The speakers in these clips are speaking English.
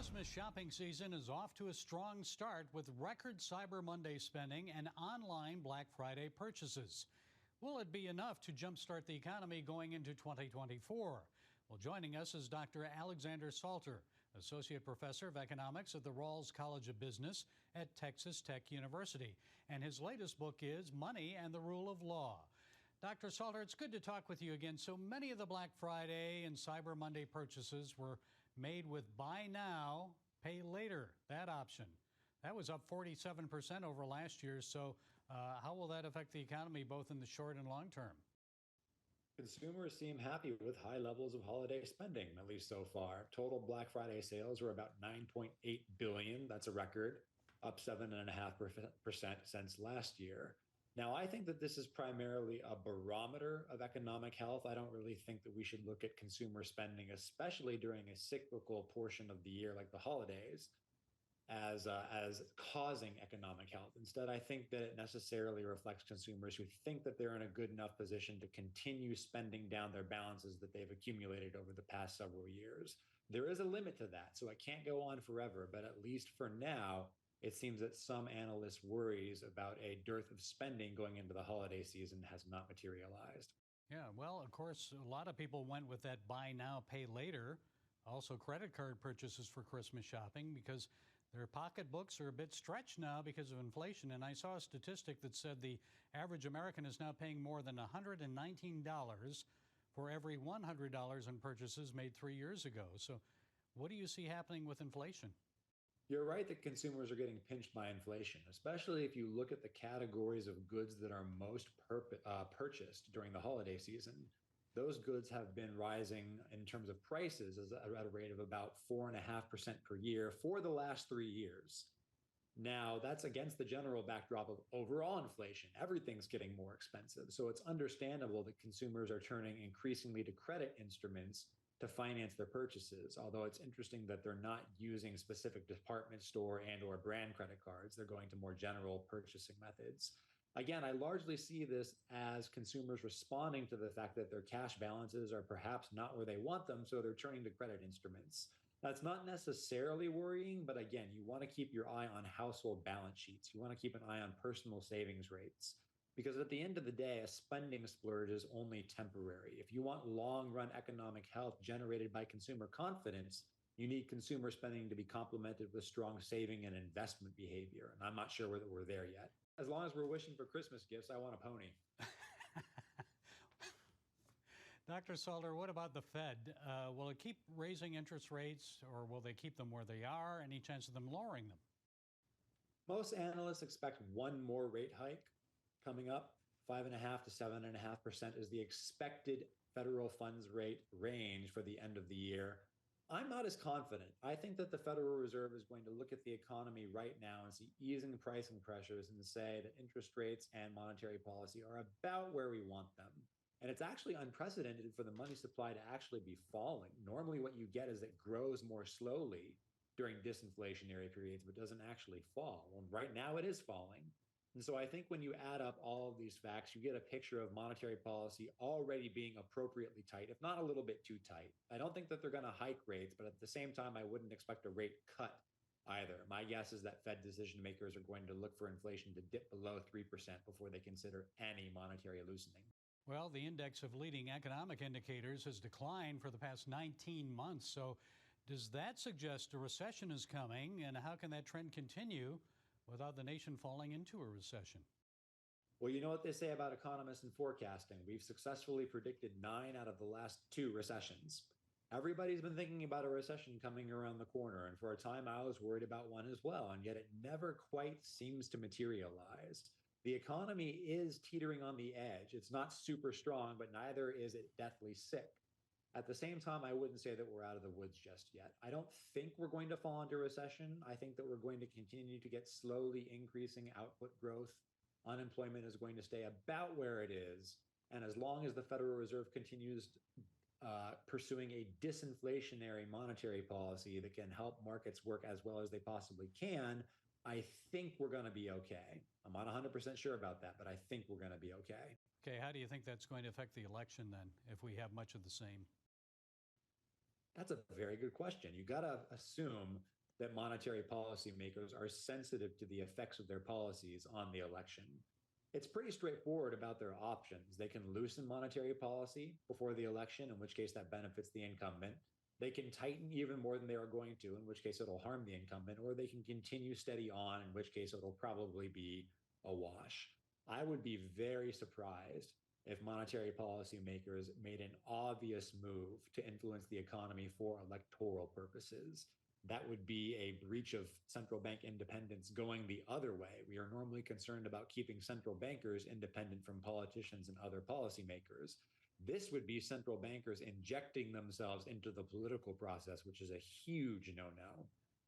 Christmas shopping season is off to a strong start with record Cyber Monday spending and online Black Friday purchases. Will it be enough to jumpstart the economy going into 2024? Well, joining us is Dr. Alexander Salter, Associate Professor of Economics at the Rawls College of Business at Texas Tech University. And his latest book is Money and the Rule of Law. Dr. Salter, it's good to talk with you again. So many of the Black Friday and Cyber Monday purchases were made with buy now, pay later, that option. That was up 47% over last year. So how will that affect the economy both in the short and long term? Consumers seem happy with high levels of holiday spending, at least so far. Total Black Friday sales were about $9.8 billion. That's a record, up 7.5% since last year. Now, I think that this is primarily a barometer of economic health. I don't really think that we should look at consumer spending, especially during a cyclical portion of the year like the holidays, as causing economic health. Instead, I think that it necessarily reflects consumers who think that they're in a good enough position to continue spending down their balances that they've accumulated over the past several years. There is a limit to that, so it can't go on forever, but at least for now, it seems that some analysts' worries about a dearth of spending going into the holiday season has not materialized. Yeah, well, of course, a lot of people went with that buy now, pay later. Also, credit card purchases for Christmas shopping because their pocketbooks are a bit stretched now because of inflation. And I saw a statistic that said the average American is now paying more than $119 for every $100 in purchases made 3 years ago. So what do you see happening with inflation? You're right that consumers are getting pinched by inflation, especially if you look at the categories of goods that are most purchased during the holiday season. Those goods have been rising in terms of prices at a rate of about 4.5% per year for the last 3 years. Now, that's against the general backdrop of overall inflation. Everything's getting more expensive. So it's understandable that consumers are turning increasingly to credit instruments to finance their purchases, although it's interesting that they're not using specific department store and or brand credit cards. They're going to more general purchasing methods. Again, I largely see this as consumers responding to the fact that their cash balances are perhaps not where they want them, so they're turning to credit instruments. That's not necessarily worrying, but again, you want to keep your eye on household balance sheets. You want to keep an eye on personal savings rates. Because at the end of the day, a spending splurge is only temporary. If you want long-run economic health generated by consumer confidence, you need consumer spending to be complemented with strong saving and investment behavior. And I'm not sure whether we're there yet. As long as we're wishing for Christmas gifts, I want a pony. Dr. Salter, what about the Fed? Will it keep raising interest rates or will they keep them where they are? Any chance of them lowering them? Most analysts expect one more rate hike coming up. 5.5% to 7.5% is the expected federal funds rate range for the end of the year. I'm not as confident. I think that the Federal Reserve is going to look at the economy right now and see easing pricing pressures and say that interest rates and monetary policy are about where we want them. And it's actually unprecedented for the money supply to actually be falling. Normally what you get is it grows more slowly during disinflationary periods, but doesn't actually fall. Well, right now it is falling. And so I think when you add up all of these facts, you get a picture of monetary policy already being appropriately tight, if not a little bit too tight. I don't think that they're going to hike rates, but at the same time, I wouldn't expect a rate cut either. My guess is that Fed decision makers are going to look for inflation to dip below 3% before they consider any monetary loosening. Well, the index of leading economic indicators has declined for the past 19 months. So does that suggest a recession is coming? And how can that trend continue without the nation falling into a recession? Well, you know what they say about economists and forecasting. We've successfully predicted 9 out of the last 2 recessions. Everybody's been thinking about a recession coming around the corner. And for a time, I was worried about one as well. And yet it never quite seems to materialize. The economy is teetering on the edge. It's not super strong, but neither is it deathly sick. At the same time, I wouldn't say that we're out of the woods just yet. I don't think we're going to fall into recession. I think that we're going to continue to get slowly increasing output growth. Unemployment is going to stay about where it is. And as long as the Federal Reserve continues pursuing a disinflationary monetary policy that can help markets work as well as they possibly can, I think we're going to be okay. I'm not 100% sure about that, but I think we're going to be okay. Okay, how do you think that's going to affect the election then, if we have much of the same? That's a very good question. You got to assume that monetary policymakers are sensitive to the effects of their policies on the election. It's pretty straightforward about their options. They can loosen monetary policy before the election, in which case that benefits the incumbent. They can tighten even more than they are going to, in which case it'll harm the incumbent, or they can continue steady on, in which case it'll probably be a wash. I would be very surprised if monetary policymakers made an obvious move to influence the economy for electoral purposes. That would be a breach of central bank independence going the other way. We are normally concerned about keeping central bankers independent from politicians and other policymakers. This would be central bankers injecting themselves into the political process, which is a huge no-no.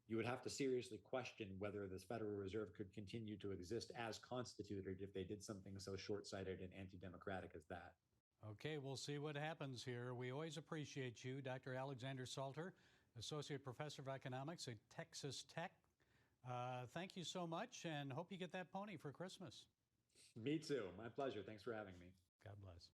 You would have to seriously question whether the Federal Reserve could continue to exist as constituted if they did something so short-sighted and anti-democratic as that. Okay, we'll see what happens here. We always appreciate you, Dr. Alexander Salter, Associate Professor of Economics at Texas Tech. Thank you so much, and hope you get that pony for Christmas. Me too. My pleasure. Thanks for having me. God bless.